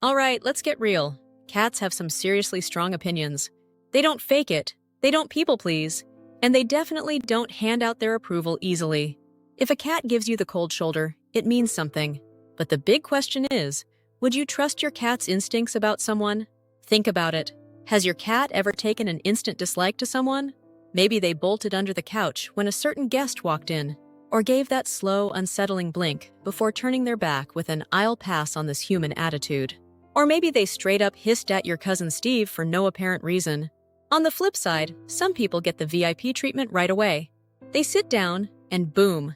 All right, let's get real. Cats have some seriously strong opinions. They don't fake it, they don't people please, and they definitely don't hand out their approval easily. If a cat gives you the cold shoulder, it means something. But the big question is, would you trust your cat's instincts about someone? Think about it. Has your cat ever taken an instant dislike to someone? Maybe they bolted under the couch when a certain guest walked in, or gave that slow, unsettling blink before turning their back with an "I'll pass on this human" attitude. Or maybe they straight up hissed at your cousin Steve for no apparent reason. On the flip side, some people get the VIP treatment right away. They sit down, and boom,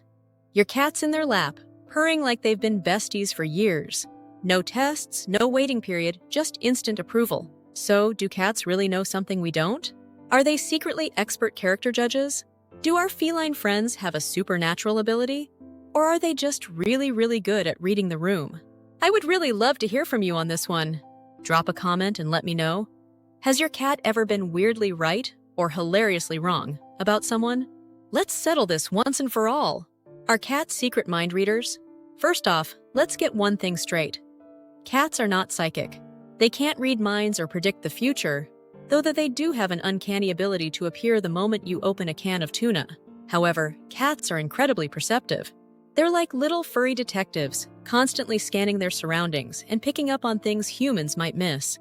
your cat's in their lap, purring like they've been besties for years. No tests, no waiting period, just instant approval. So, do cats really know something we don't? Are they secretly expert character judges? Do our feline friends have a supernatural ability? Or are they just really, really good at reading the room? I would really love to hear from you on this one. Drop a comment and let me know. Has your cat ever been weirdly right or hilariously wrong about someone? Let's settle this once and for all. Are cats secret mind readers? First off, let's get one thing straight. Cats are not psychic. They can't read minds or predict the future, though that they do have an uncanny ability to appear the moment you open a can of tuna. However, cats are incredibly perceptive. They're like little furry detectives, constantly scanning their surroundings and picking up on things humans might miss.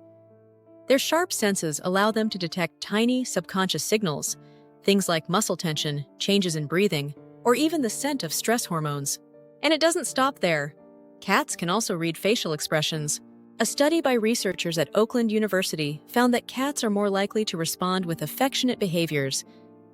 Their sharp senses allow them to detect tiny, subconscious signals, things like muscle tension, changes in breathing, or even the scent of stress hormones. And it doesn't stop there. Cats can also read facial expressions. A study by researchers at Oakland University found that cats are more likely to respond with affectionate behaviors,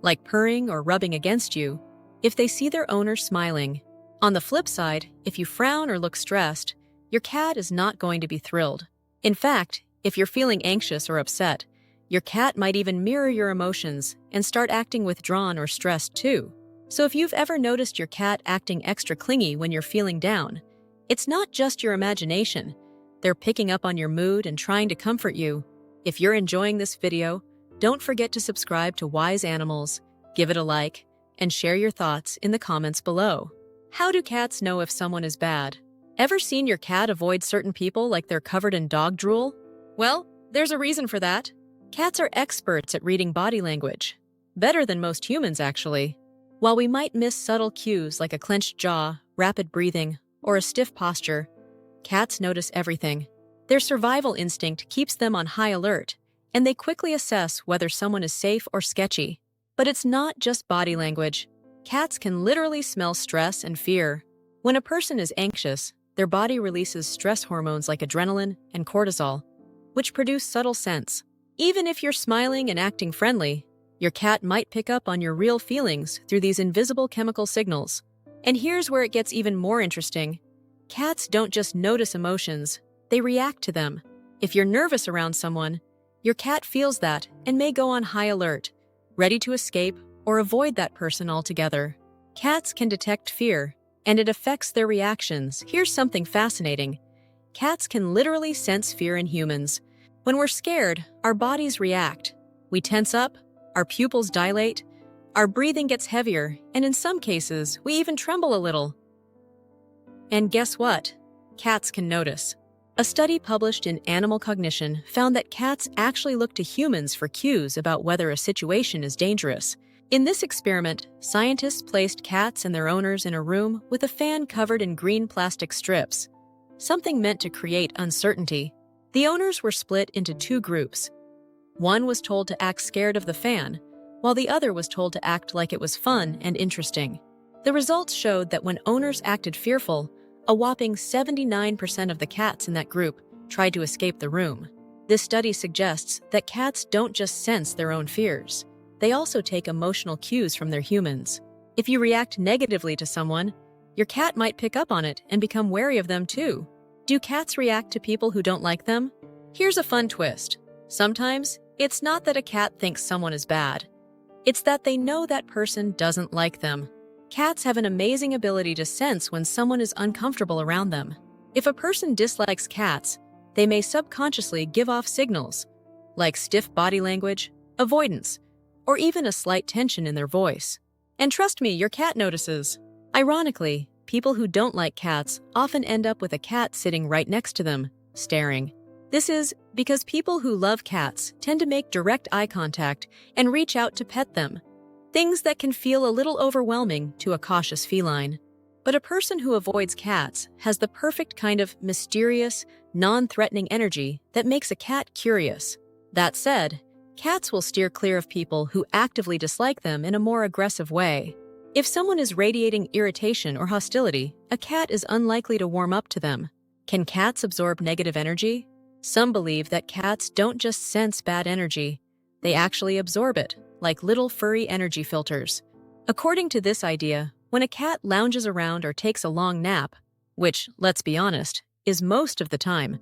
like purring or rubbing against you, if they see their owner smiling. On the flip side, if you frown or look stressed, your cat is not going to be thrilled. In fact, if you're feeling anxious or upset, your cat might even mirror your emotions and start acting withdrawn or stressed too. So if you've ever noticed your cat acting extra clingy when you're feeling down, it's not just your imagination. They're picking up on your mood and trying to comfort you. If you're enjoying this video, don't forget to subscribe to Wise Animals, give it a like, and share your thoughts in the comments below. How do cats know if someone is bad? Ever seen your cat avoid certain people like they're covered in dog drool? Well, there's a reason for that. Cats are experts at reading body language. Better than most humans, actually. While we might miss subtle cues like a clenched jaw, rapid breathing, or a stiff posture, cats notice everything. Their survival instinct keeps them on high alert, and they quickly assess whether someone is safe or sketchy. But it's not just body language. Cats can literally smell stress and fear. When a person is anxious, their body releases stress hormones like adrenaline and cortisol, which produce subtle scents. Even if you're smiling and acting friendly, your cat might pick up on your real feelings through these invisible chemical signals. And here's where it gets even more interesting. Cats don't just notice emotions, they react to them. If you're nervous around someone, your cat feels that and may go on high alert, ready to escape or avoid that person altogether. Cats can detect fear, and it affects their reactions. Here's something fascinating. Cats can literally sense fear in humans. When we're scared, our bodies react. We tense up, our pupils dilate, our breathing gets heavier, and in some cases, we even tremble a little. And guess what? Cats can notice. A study published in Animal Cognition found that cats actually look to humans for cues about whether a situation is dangerous. In this experiment, scientists placed cats and their owners in a room with a fan covered in green plastic strips, something meant to create uncertainty. The owners were split into two groups. One was told to act scared of the fan, while the other was told to act like it was fun and interesting. The results showed that when owners acted fearful, a whopping 79% of the cats in that group tried to escape the room. This study suggests that cats don't just sense their own fears. They also take emotional cues from their humans. If you react negatively to someone, your cat might pick up on it and become wary of them too. Do cats react to people who don't like them? Here's a fun twist. Sometimes, it's not that a cat thinks someone is bad. It's that they know that person doesn't like them. Cats have an amazing ability to sense when someone is uncomfortable around them. If a person dislikes cats, they may subconsciously give off signals, like stiff body language, avoidance, or even a slight tension in their voice. And trust me, your cat notices. Ironically, people who don't like cats often end up with a cat sitting right next to them, staring. This is because people who love cats tend to make direct eye contact and reach out to pet them, things that can feel a little overwhelming to a cautious feline. But a person who avoids cats has the perfect kind of mysterious, non-threatening energy that makes a cat curious. That said, cats will steer clear of people who actively dislike them in a more aggressive way. If someone is radiating irritation or hostility, a cat is unlikely to warm up to them. Can cats absorb negative energy? Some believe that cats don't just sense bad energy, they actually absorb it, like little furry energy filters. According to this idea, when a cat lounges around or takes a long nap, which, let's be honest, is most of the time,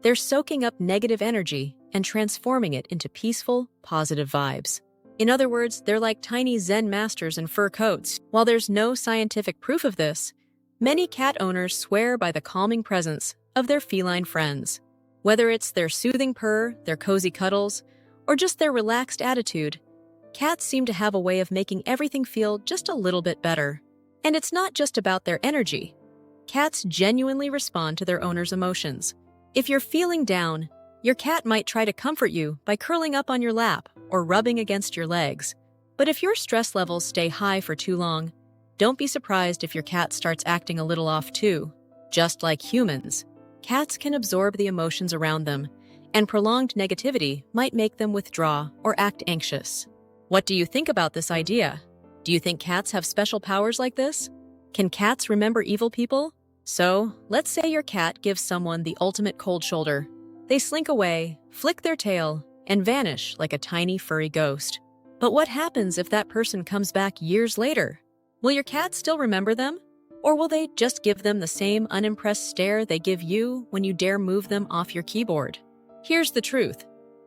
they're soaking up negative energy and transforming it into peaceful, positive vibes. In other words, they're like tiny Zen masters in fur coats. While there's no scientific proof of this, many cat owners swear by the calming presence of their feline friends. Whether it's their soothing purr, their cozy cuddles, or just their relaxed attitude, cats seem to have a way of making everything feel just a little bit better. And it's not just about their energy. Cats genuinely respond to their owner's emotions. If you're feeling down, your cat might try to comfort you by curling up on your lap or rubbing against your legs. But if your stress levels stay high for too long, don't be surprised if your cat starts acting a little off too. Just like humans, cats can absorb the emotions around them, and prolonged negativity might make them withdraw or act anxious. What do you think about this idea? Do you think cats have special powers like this? Can cats remember evil people? So, let's say your cat gives someone the ultimate cold shoulder. They slink away, flick their tail, and vanish like a tiny furry ghost. But what happens if that person comes back years later? Will your cat still remember them? Or will they just give them the same unimpressed stare they give you when you dare move them off your keyboard? Here's the truth.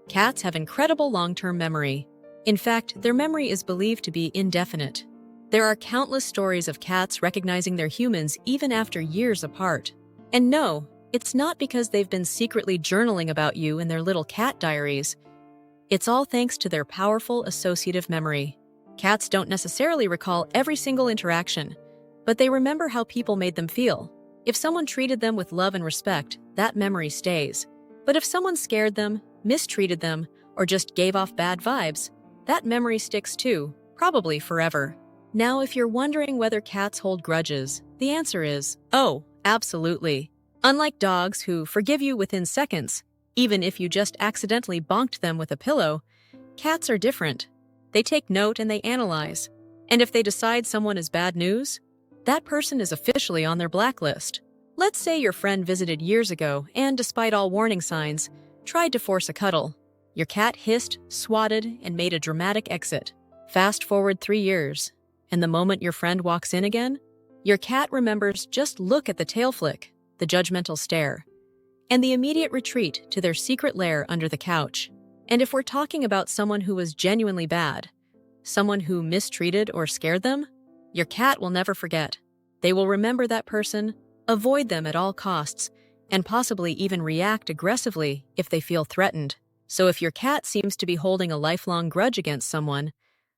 Cats have incredible long-term memory. In fact, their memory is believed to be indefinite. There are countless stories of cats recognizing their humans even after years apart. And no, it's not because they've been secretly journaling about you in their little cat diaries. It's all thanks to their powerful associative memory. Cats don't necessarily recall every single interaction, but they remember how people made them feel. If someone treated them with love and respect, that memory stays. But if someone scared them, mistreated them, or just gave off bad vibes, that memory sticks too, probably forever. Now, if you're wondering whether cats hold grudges, the answer is, oh, absolutely. Unlike dogs who forgive you within seconds, even if you just accidentally bonked them with a pillow, cats are different. They take note and they analyze. And if they decide someone is bad news, that person is officially on their blacklist. Let's say your friend visited years ago and, despite all warning signs, tried to force a cuddle. Your cat hissed, swatted, and made a dramatic exit. Fast forward 3 years, and the moment your friend walks in again, your cat remembers just look at the tail flick, the judgmental stare, and the immediate retreat to their secret lair under the couch. And if we're talking about someone who was genuinely bad, someone who mistreated or scared them, your cat will never forget. They will remember that person, avoid them at all costs, and possibly even react aggressively if they feel threatened. So if your cat seems to be holding a lifelong grudge against someone,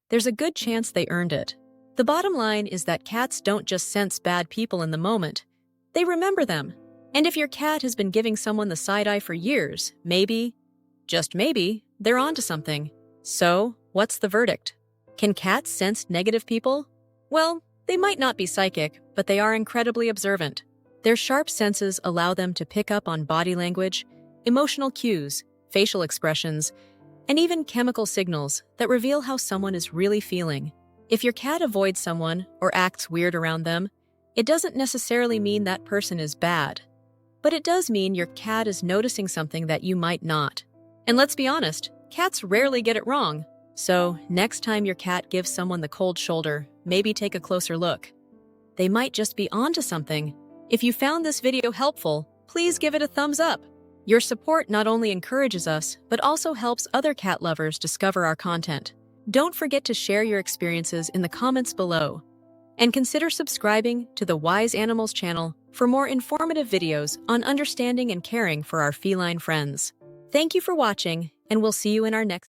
there's a good chance they earned it. The bottom line is that cats don't just sense bad people in the moment, they remember them. And if your cat has been giving someone the side eye for years, maybe, just maybe, they're onto something. So, what's the verdict? Can cats sense negative people? Well, they might not be psychic, but they are incredibly observant. Their sharp senses allow them to pick up on body language, emotional cues, facial expressions, and even chemical signals that reveal how someone is really feeling. If your cat avoids someone or acts weird around them, it doesn't necessarily mean that person is bad. But it does mean your cat is noticing something that you might not. And let's be honest, cats rarely get it wrong. So, next time your cat gives someone the cold shoulder, maybe take a closer look. They might just be onto something. If you found this video helpful, please give it a thumbs up. Your support not only encourages us, but also helps other cat lovers discover our content. Don't forget to share your experiences in the comments below. And consider subscribing to the Wise Animals channel for more informative videos on understanding and caring for our feline friends. Thank you for watching, and we'll see you in our next